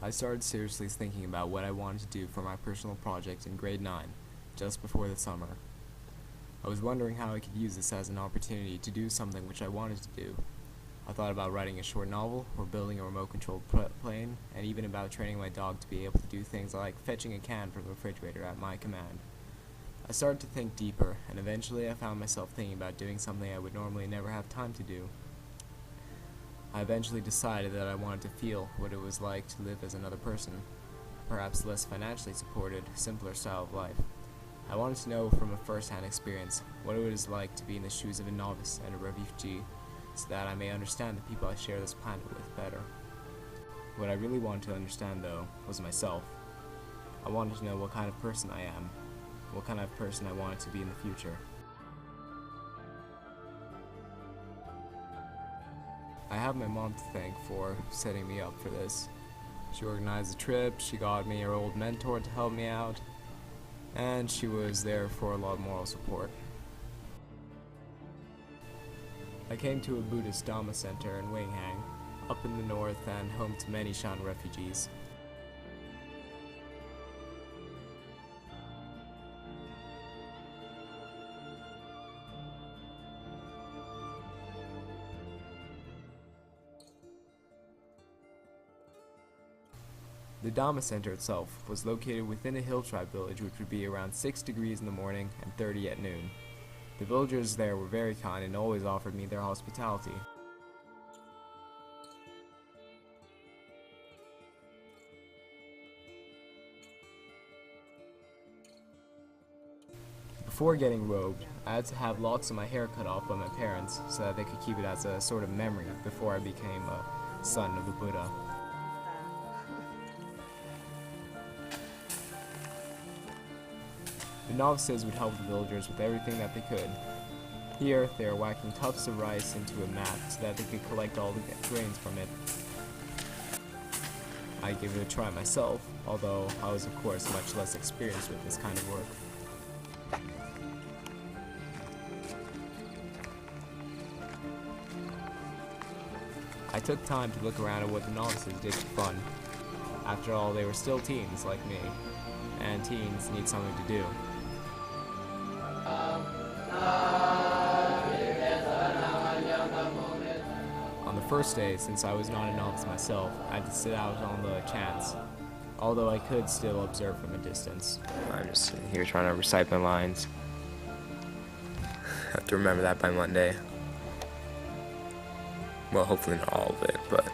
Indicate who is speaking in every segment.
Speaker 1: I started seriously thinking about what I wanted to do for my personal project in grade 9, just before the summer. I was wondering how I could use this as an opportunity to do something which I wanted to do. I thought about writing a short novel, or building a remote-controlled plane, and even about training my dog to be able to do things like fetching a can from the refrigerator at my command. I started to think deeper, and eventually I found myself thinking about doing something I would normally never have time to do. I eventually decided that I wanted to feel what it was like to live as another person, perhaps less financially supported, simpler style of life. I wanted to know from a first-hand experience what it was like to be in the shoes of a novice and a refugee, so that I may understand the people I share this planet with better. What I really wanted to understand, though, was myself. I wanted to know what kind of person I am, what kind of person I wanted to be in the future. I have my mom to thank for setting me up for this. She organized the trip, she got me her old mentor to help me out, and she was there for a lot of moral support. I came to a Buddhist Dhamma center in Winghang, up in the north and home to many Shan refugees. The Dhamma Center itself was located within a hill tribe village which would be around 6 degrees in the morning and 30 at noon. The villagers there were very kind and always offered me their hospitality. Before getting robed, I had to have lots of my hair cut off by my parents so that they could keep it as a sort of memory before I became a son of the Buddha. The novices would help the villagers with everything that they could. Here, they are whacking tufts of rice into a mat so that they could collect all the grains from it. I gave it a try myself, although I was of course much less experienced with this kind of work. I took time to look around at what the novices did for fun. After all, they were still teens like me, and teens need something to do. On the first day, since I was not a novice myself, I had to sit out on the chants, although I could still observe from a distance. I'm just sitting here trying to recite my lines. I have to remember that by Monday. Well, hopefully not all of it, but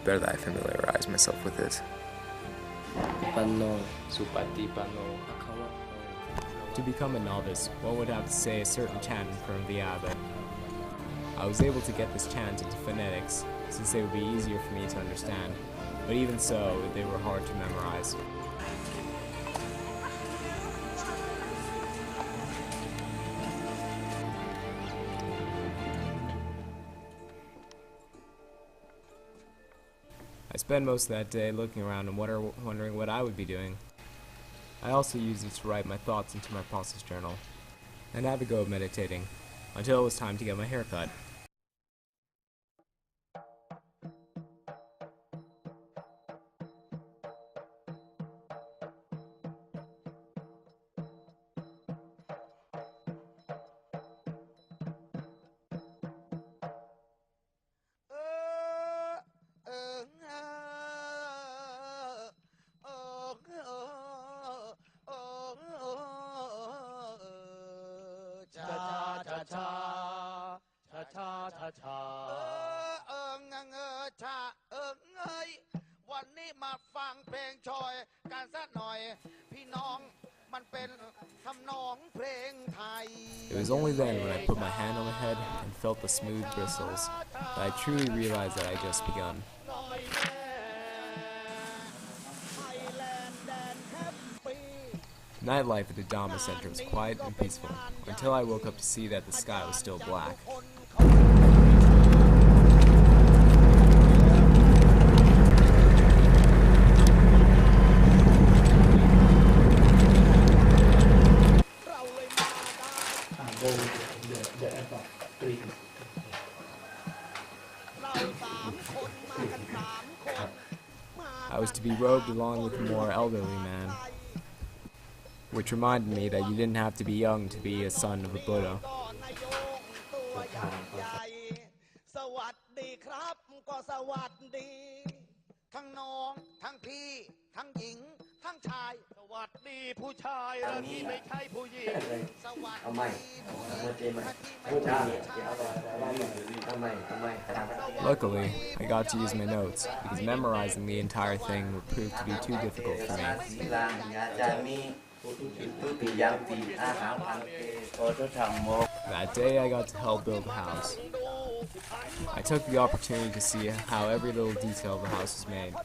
Speaker 1: better that I familiarize myself with it. To become a novice, one would have to say a certain chant in front of the abbot. I was able to get this chant into phonetics, since they would be easier for me to understand, but even so, they were hard to memorize. I spent most of that day looking around and wondering what I would be doing. I also used it to write my thoughts into my process journal, and have a go of meditating, until it was time to get my hair cut. It was only then when I put my hand on my head and felt the smooth bristles that I truly realized that I had just begun. Nightlife at the Dhamma Center was quiet and peaceful, until I woke up to see that the sky was still black. I was to be robed along with a more elderly man, which reminded me that you didn't have to be young to be a son of a Buddha. Luckily, I got to use my notes, because memorizing the entire thing would prove to be too difficult for me. That day I got to help build the house. I took the opportunity to see how every little detail of the house was made.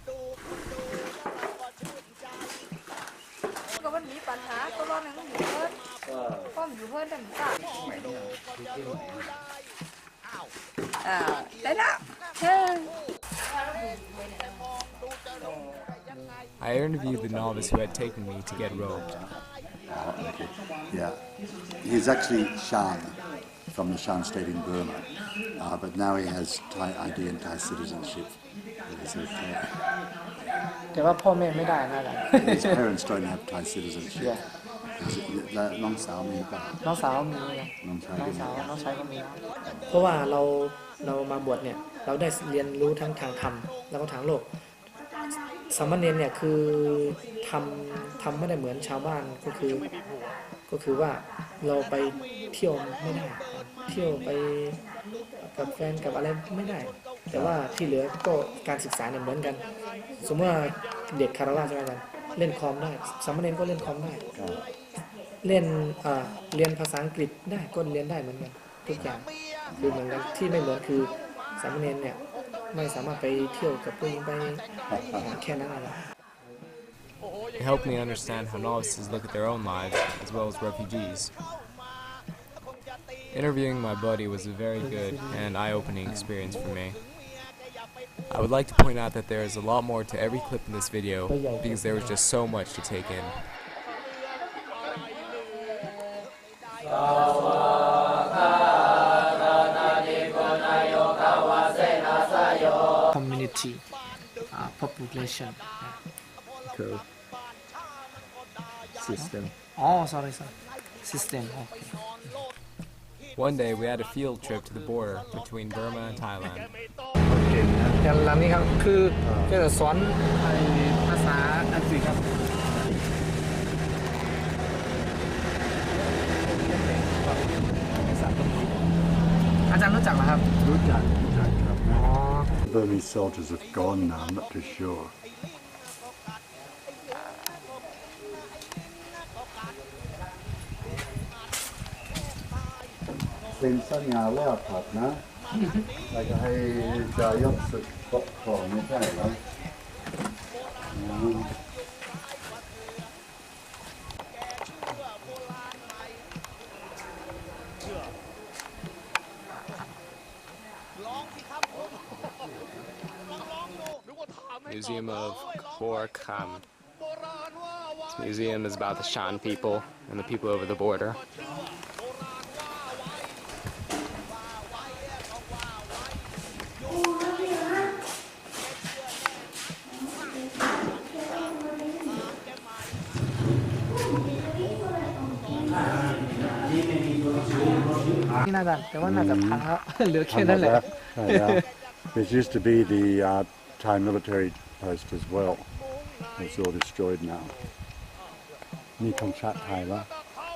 Speaker 1: I interviewed the novice who had taken me to get robed.
Speaker 2: Okay. Yeah, he's actually Shan from the Shan state in Burma, but now he has Thai ID and Thai citizenship. It's okay.
Speaker 3: แต่ว่าพ่อแม่ไม่ได้นะ
Speaker 2: His parents don't have Thai citizenship. และน้องสาวมีป่ะ
Speaker 3: น้องสาวมี
Speaker 2: น้องชาย
Speaker 3: น้องชายก็มีเพราะว่าเรามาบวชเนี่ยเราได้เรียนรู้ทั้งทางธรรมแล้วก็ทางโลกสามเณรเนี่ยคือทำไม่ได้เหมือนชาวบ้านก็คือว่าเราไปเที่ยวไม่ได้เที่ยวไปกับแฟนกับอะไรไม่ได้แต่ว่าที่เหลือก็การศึกษาเนี่ยเหมือนกันสมมติว่าเด็กคารวะใช่ไหมกันเล่นคอมได้สามเณรก็เล่นคอมได้เรียนภาษาอังกฤษได้ก็เรียนได้เหมือนกันทุกอย่างคือเหมือนกันที่ไม่เหมือนคือสามเณรเนี่ยไม่สามารถไปเที่ยวกับผู้หญิงไปแค่นั้นอะไร
Speaker 1: It helped me understand how novices look at their own lives, as well as refugees. Interviewing my buddy was a very good and eye-opening experience for me. I would like to point out that there is a lot more to every clip in this video, because there was just so much to take in.
Speaker 3: Community population
Speaker 1: Cool. System.
Speaker 3: Oh, sorry. System. Okay.
Speaker 1: One day we had a field trip to the border between Burma and Thailand.
Speaker 3: อย่างหลังนี้ครับคือจะสอนภาษาอังกฤษครับอาจารย์รู้จักไหมครับรู้จักครับ
Speaker 2: Burmese soldiers have gone now, I'm not too sure. เป็นสัญญาว่าผัดนะแล้วก็ให้จายกสึกปกครองไม่ใช่เหรอ
Speaker 1: Museum of Khor Kham. This museum is about the Shan people and the people over the border.
Speaker 2: It used to be the Thai military post as well. It's all destroyed now. มีธงชาติไทยปะ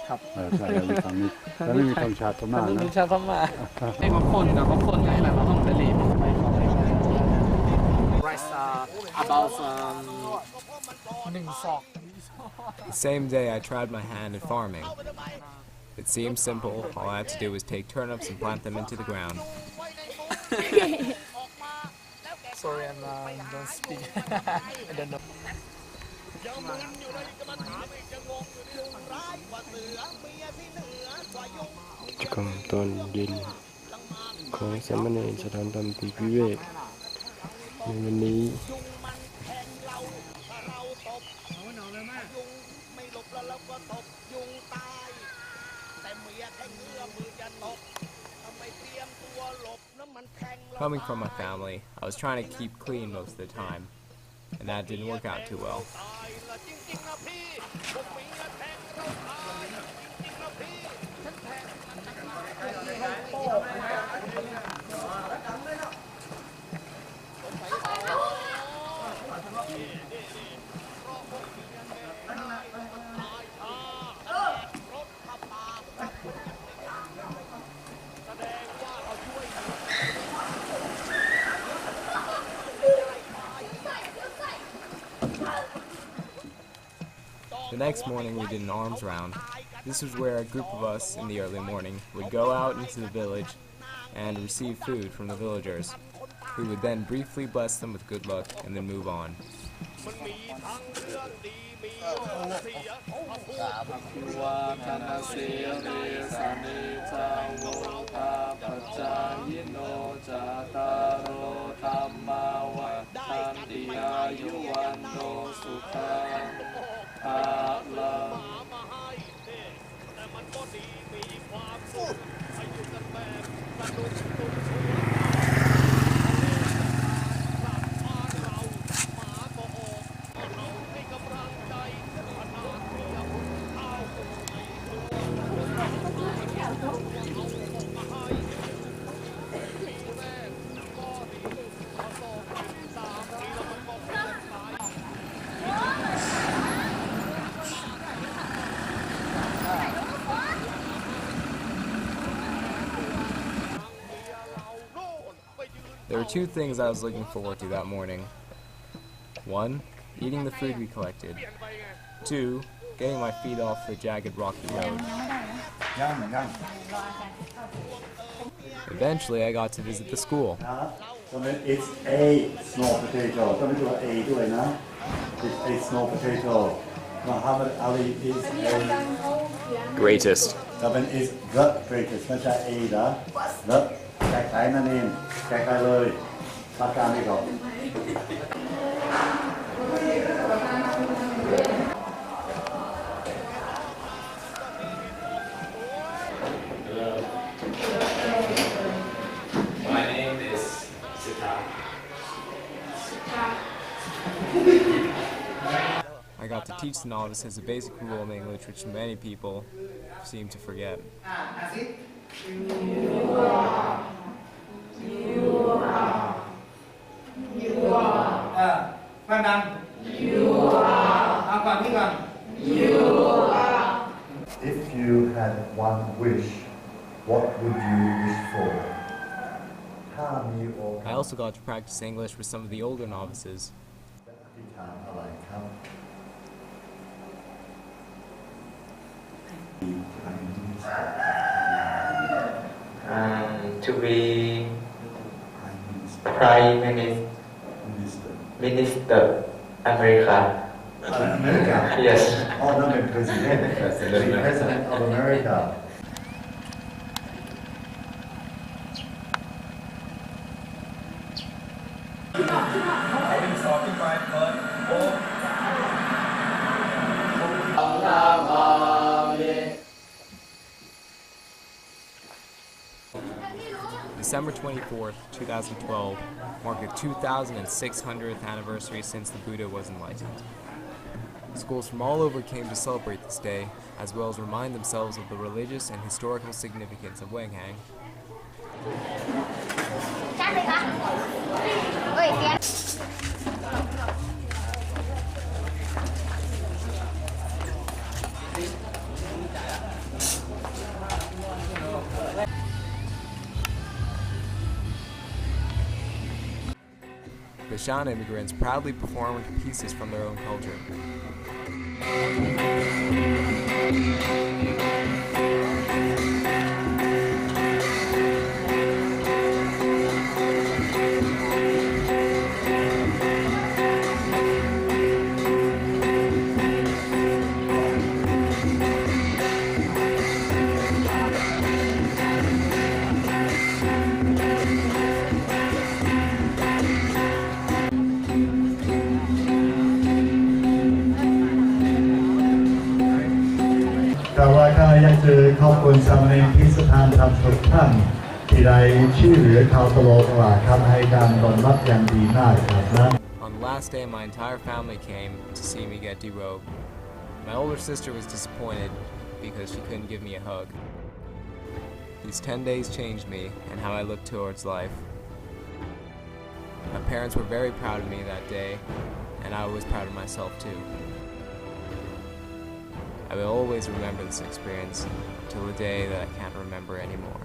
Speaker 2: ครับใช่แล้วมีฝั่งนี้แล้วไม่มีธงชาติพม่านะ
Speaker 3: มีชาติพม่าไอ้ก็พ่นไงแหละเราต้องไปรีบ Rice about 1 ศอก
Speaker 1: The same day I tried my hand at farming. It seemed simple. All I had to do was take turnips and plant them into the ground.
Speaker 3: Sorry, I don't speak. I don't know.
Speaker 4: กิจกรรมตอนเย็นของสามเณรสถานธรรมปีกวิเวกในวันนี้
Speaker 1: Coming from my family, I was trying to keep clean most of the time. and that didn't work out too well. The next morning we did an arms round. This was where a group of us in the early morning would go out into the village and receive food from the villagers. We would then briefly bless them with good luck and then move on. There were two things I was looking forward to that morning. 1, eating the food we collected. 2, getting my feet off the jagged rocky road. Eventually I got to visit the school.
Speaker 2: It's a small potato. It's a small potato. Muhammad Ali is a
Speaker 1: Greatest.
Speaker 2: is the greatest ไม่ใช่ A นะ the แจกไก่นั่นเองแจกไก่เลยปากกาไม่ก่อน
Speaker 1: My name is Sita. I got to teach the novices a basic rule in English which many people seem to forget.
Speaker 2: If you had one wish, what would you wish for?
Speaker 1: I also got to practice English with some of the older novices.
Speaker 5: To be Prime Minister America.
Speaker 2: America?
Speaker 5: Yes.
Speaker 2: Oh, not the president. The president of America.
Speaker 1: December 24th, 2012 marked the 2600th anniversary since the Buddha was enlightened. Schools from all over came to celebrate this day, as well as remind themselves of the religious and historical significance of Wanghang. The Shan immigrants proudly performed pieces from their own culture.
Speaker 2: But ว่าข้าอยากจะขอบคุณสามเณรที่สถานธรรมทุกท่านที่ได้ช่วยเหลือเขาตลอดเวลาครับให้การต้อนรับอย่างดีมากครับนะ
Speaker 1: On the last day, my entire family came to see me get derobed. My older sister was disappointed because she couldn't give me a hug. These 10 days changed me and how I looked towards life. My parents were very proud of me that day, and I was proud of myself too. I will always remember this experience till the day that I can't remember anymore.